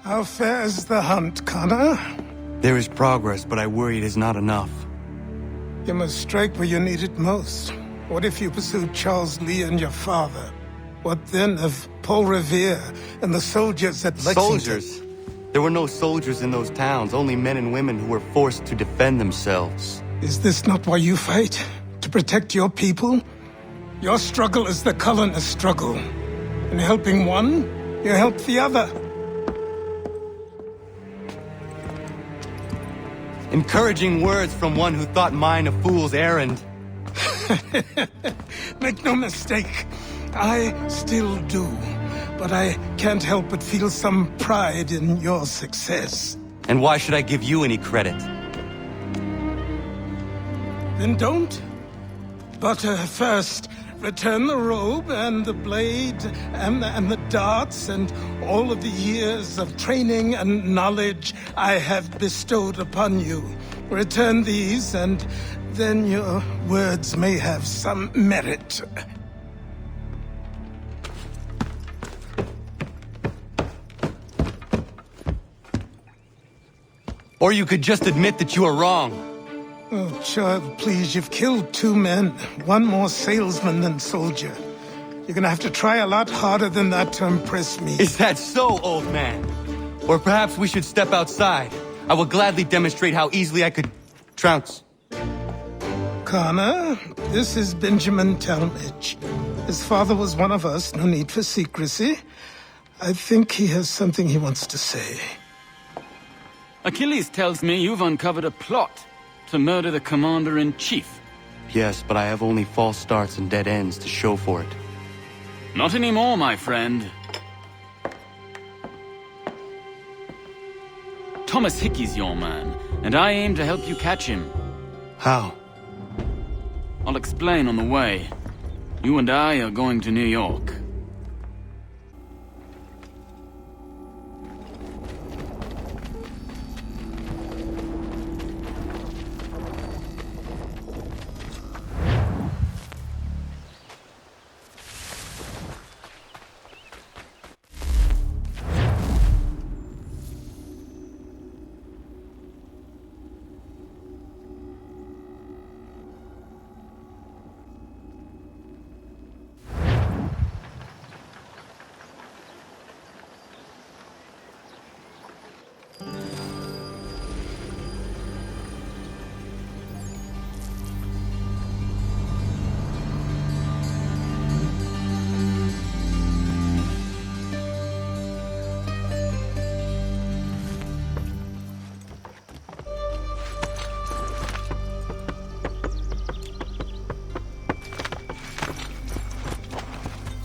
How fares the hunt, Connor? There is progress, but I worry it is not enough. You must strike where you need it most. What if you pursued Charles Lee and your father? What then of Paul Revere and the soldiers at Lexington? Soldiers? There were no soldiers in those towns, only men and women who were forced to defend themselves. Is this not why you fight? To protect your people? Your struggle is the colonist struggle. In helping one, you help the other. Encouraging words from one who thought mine a fool's errand. Make no mistake, I still do. But I can't help but feel some pride in your success. And why should I give you any credit? Then don't. But first, return the robe and the blade and the darts and all of the years of training and knowledge I have bestowed upon you. Return these, and then your words may have some merit. Or you could just admit that you are wrong. Oh, child, please, you've killed 2 men. One more salesman than soldier. You're gonna have to try a lot harder than that to impress me. Is that so, old man? Or perhaps we should step outside. I will gladly demonstrate how easily I could trounce. Connor, this is Benjamin Talmadge. His father was one of us, no need for secrecy. I think he has something he wants to say. Achilles tells me you've uncovered a plot to murder the commander-in-chief. Yes, but I have only false starts and dead ends to show for it. Not anymore, my friend. Thomas Hickey's your man, and I aim to help you catch him. How? I'll explain on the way. You and I are going to New York.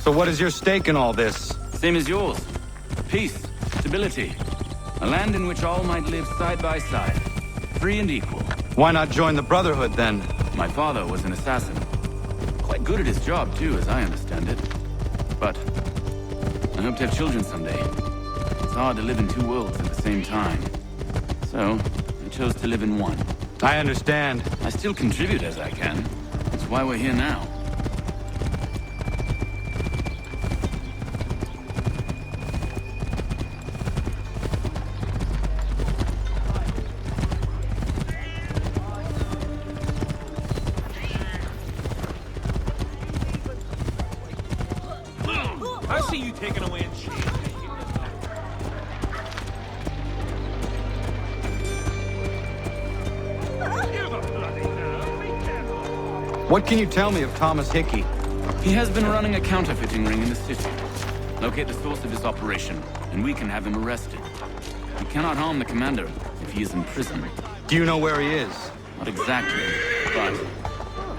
So what is your stake in all this? Same as yours. Peace, stability. A land in which all might live side by side. Free and equal. Why not join the Brotherhood, then? My father was an assassin. Quite good at his job, too, as I understand it. But I hope to have children someday. It's hard to live in 2 worlds at the same time. So, I chose to live in one. I understand. I still contribute as I can. That's why we're here now. I see you taking away and shit. What can you tell me of Thomas Hickey? He has been running a counterfeiting ring in the city. Locate the source of his operation, and we can have him arrested. We cannot harm the commander if he is in prison. Do you know where he is? Not exactly, but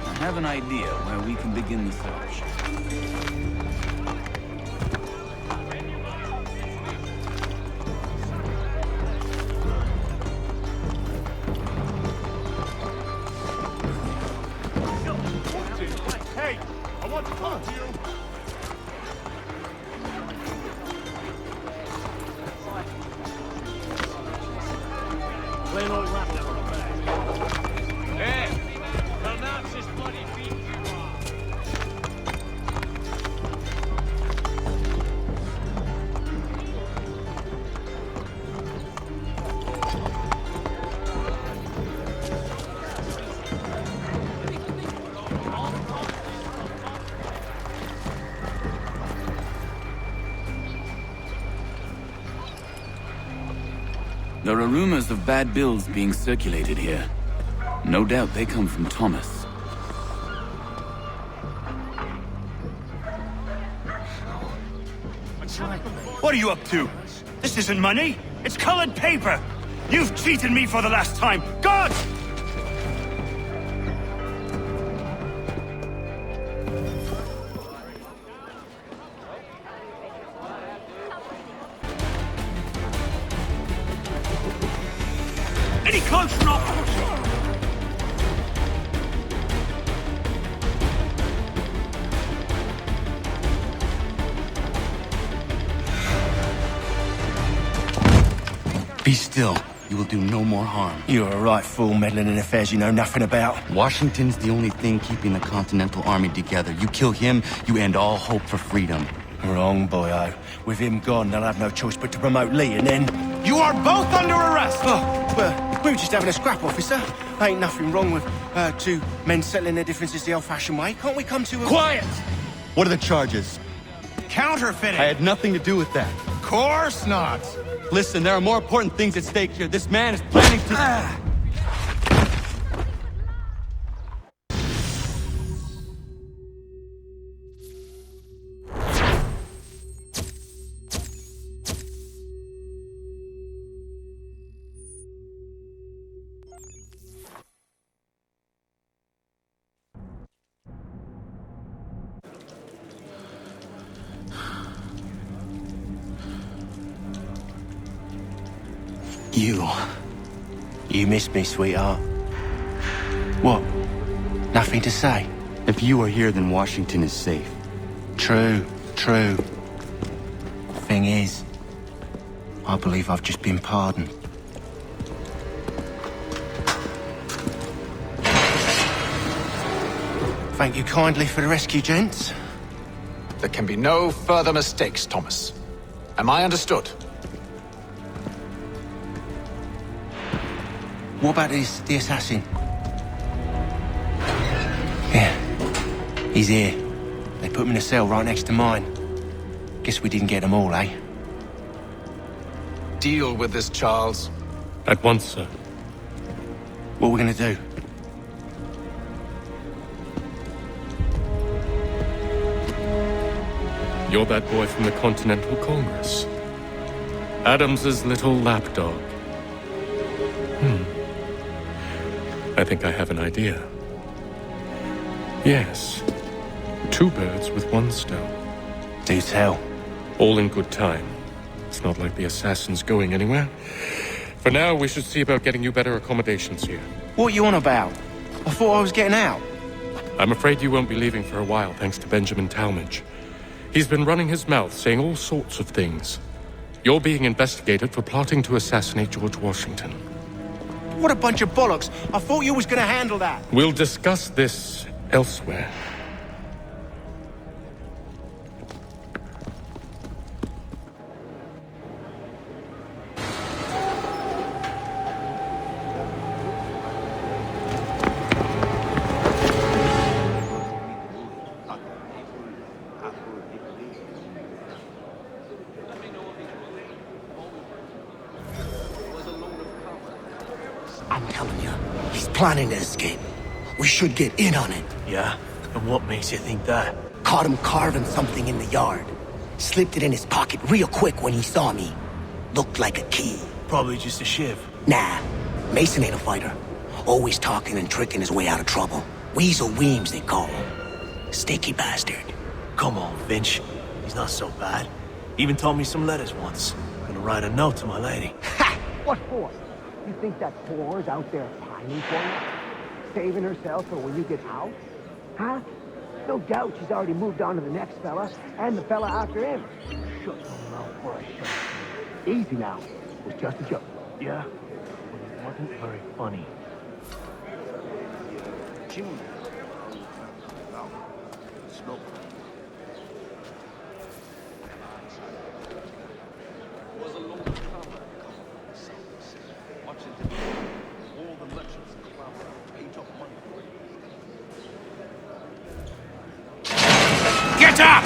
I have an idea where we can begin the search. Hey, I want to talk to you. Plain old rap down the back. Hey, pronounce this bloody beat you are. There are rumors of bad bills being circulated here. No doubt they come from Thomas. What are you up to? This isn't money. It's colored paper. You've cheated me for the last time. God! Any close enough? Be still. You will do no more harm. You're a right fool meddling in affairs you know nothing about. Washington's the only thing keeping the Continental Army together. You kill him, you end all hope for freedom. Wrong, boyo. With him gone, they'll have no choice but to promote Lee, and then... You are both under arrest! Oh, well, we were just having a scrap, officer. Ain't nothing wrong with two men settling their differences the old-fashioned way. Can't we come to a... Quiet! What are the charges? Counterfeiting! I had nothing to do with that. Course not! Listen, there are more important things at stake here. This man is planning to... You missed me, sweetheart. What? Nothing to say? If you are here, then Washington is safe. True. Thing is, I believe I've just been pardoned. Thank you kindly for the rescue, gents. There can be no further mistakes, Thomas. Am I understood? What about the assassin? Yeah, he's here. They put him in a cell right next to mine. Guess we didn't get them all, eh? Deal with this, Charles. At once, sir. What are we gonna do? You're that boy from the Continental Congress. Adams's little lapdog. I think I have an idea. Yes. Two birds with one stone. Do tell. All in good time. It's not like the assassin's going anywhere. For now, we should see about getting you better accommodations here. What are you on about? I thought I was getting out. I'm afraid you won't be leaving for a while, thanks to Benjamin Talmadge. He's been running his mouth, saying all sorts of things. You're being investigated for plotting to assassinate George Washington. What a bunch of bollocks. I thought you was gonna handle that. We'll discuss this elsewhere. I'm telling you, he's planning to escape. We should get in on it. Yeah? And what makes you think that? Caught him carving something in the yard. Slipped it in his pocket real quick when he saw me. Looked like a key. Probably just a shiv. Nah, Mason ain't a fighter. Always talking and tricking his way out of trouble. Weasel Weems, they call him. Sticky bastard. Come on, Finch. He's not so bad. Even told me some letters once. Gonna write a note to my lady. Ha! What for? You think that whore's out there pining for you? Saving herself for when you get out? Huh? No doubt she's already moved on to the next fella, and the fella after him. Shut your mouth for a shot. Easy now. It was just a joke. Yeah? But it wasn't very funny. Get up!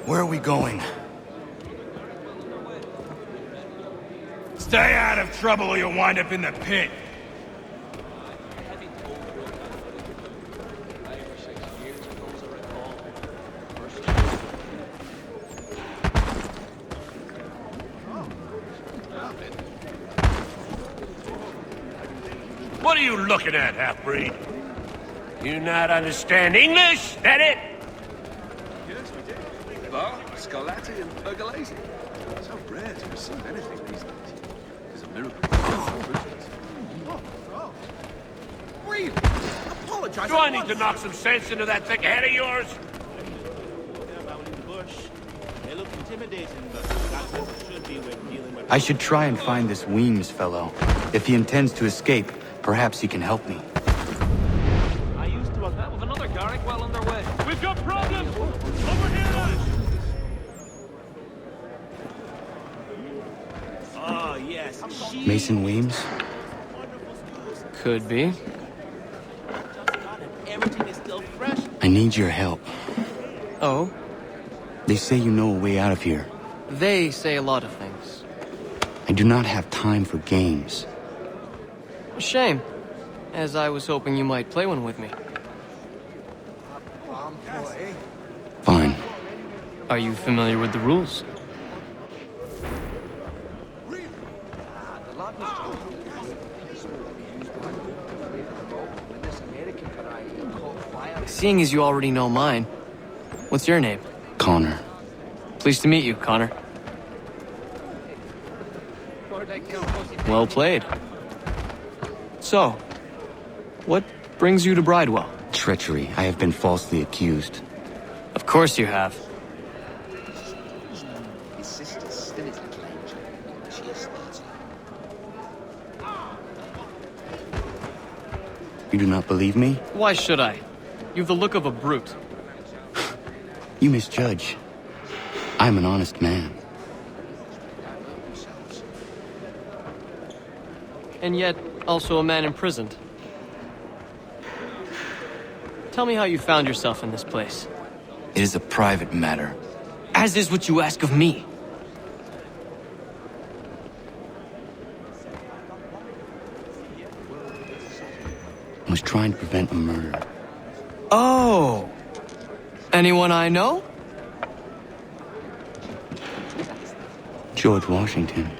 Where are we going? Stay out of trouble or you'll wind up in the pit. What are you looking at, half-breed? You not understand English? That it? Yes, we did. Bar, Scarlatti, and Pergolesi. So rare to receive anything these days. It's a miracle. Really? Apologize. Do I need to knock some sense into that thick head of yours? They look intimidating, but that's what it should be when dealing with... I should try and find this Weems fellow. If he intends to escape, perhaps he can help me. I used to have met with another Garrick well underway. We've got problems! Over here, lads! Oh, yes. Mason Weems? Could be. Everything is still fresh. I need your help. Oh? They say you know a way out of here. They say a lot of things. I do not have time for games. Shame, as I was hoping you might play one with me. Fine. Are you familiar with the rules? Seeing as you already know mine, what's your name? Connor. Pleased to meet you, Connor. Well played. So, what brings you to Bridewell? Treachery. I have been falsely accused. Of course you have. His sister's still his little angel. She is 30. You do not believe me? Why should I? You've the look of a brute. You misjudge. I'm an honest man. And yet, also a man imprisoned. Tell me how you found yourself in this place. It is a private matter. As is what you ask of me. I was trying to prevent a murder. Oh! Anyone I know? George Washington.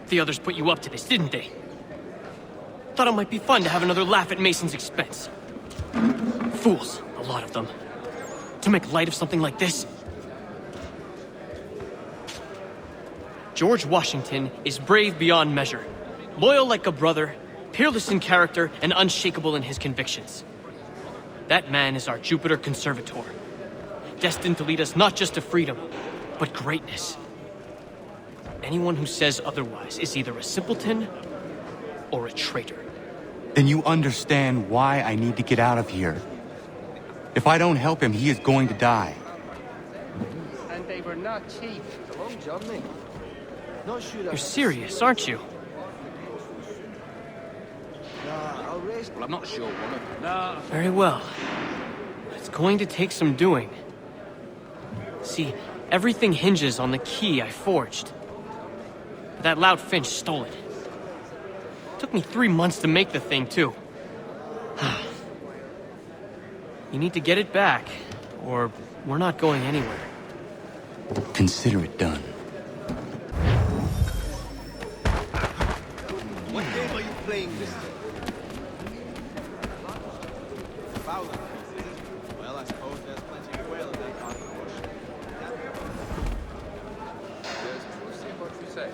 The others put you up to this, didn't they? Thought it might be fun to have another laugh at Mason's expense. Fools, a lot of them. To make light of something like this. George Washington is brave beyond measure, loyal like a brother, peerless in character, and unshakable in his convictions. That man is our Jupiter Conservator, destined to lead us not just to freedom, but greatness. Anyone who says otherwise is either a simpleton or a traitor. Then you understand why I need to get out of here. If I don't help him, he is going to die. And they were not cheap. Hello, Johnny. Not sure. You're serious, aren't you? Well, I'm not sure one of them. Very well. It's going to take some doing. See, everything hinges on the key I forged. That loud Finch stole it. Took me 3 months to make the thing, too. You need to get it back, or we're not going anywhere. Consider it done. What game are you playing this time? Fowler. Well, I suppose there's plenty of whale in that part of the bush. We'll see what you say.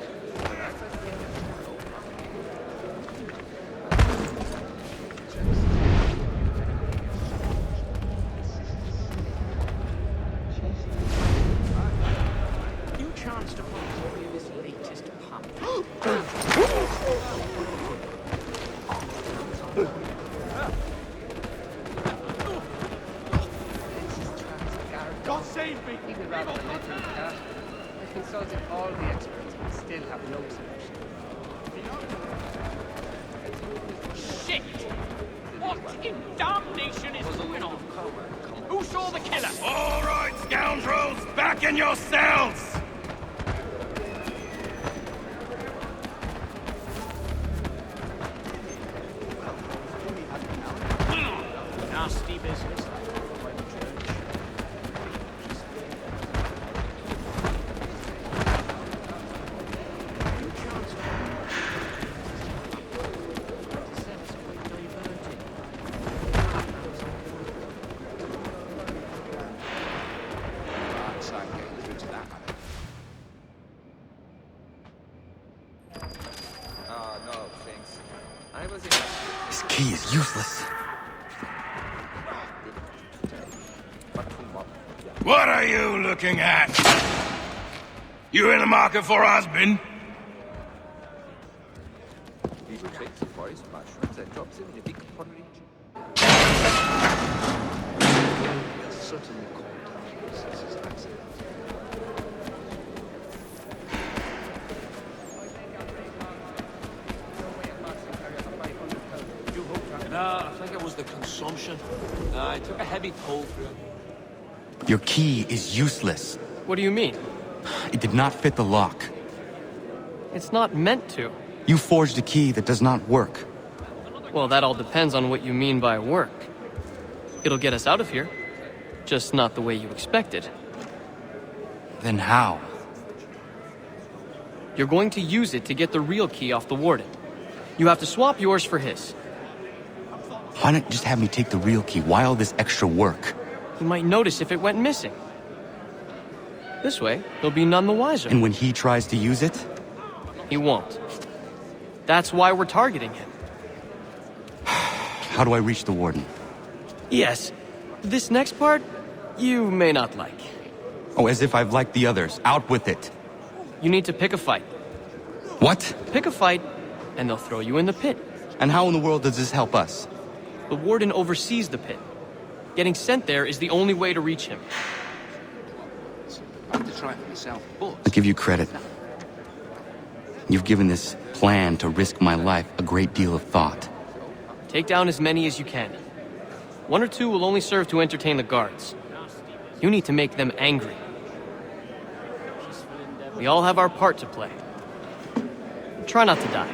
You chanced upon this latest pump. God save me! He would rather let him cat. I consulted all the experts and still have no solution. Shit! What in damnation is going on? Who saw the killer? All right, scoundrels, back in your cells! Nasty business. This key is useless. What are you looking at? You in the market for a husband? No, I think it was the consumption. I took a heavy toll through it. Your key is useless. What do you mean? It did not fit the lock. It's not meant to. You forged a key that does not work. Well, that all depends on what you mean by work. It'll get us out of here. Just not the way you expected. Then how? You're going to use it to get the real key off the warden. You have to swap yours for his. Why not just have me take the real key? Why all this extra work? You might notice if it went missing. This way, he'll be none the wiser. And when he tries to use it? He won't. That's why we're targeting him. How do I reach the warden? Yes. This next part, you may not like. Oh, as if I've liked the others. Out with it. You need to pick a fight. What? Pick a fight, and they'll throw you in the pit. And how in the world does this help us? The warden oversees the pit. Getting sent there is the only way to reach him. I have to try it for myself, but... I'll give you credit. You've given this plan to risk my life a great deal of thought. Take down as many as you can. 1 or 2 will only serve to entertain the guards. You need to make them angry. We all have our part to play. Try not to die.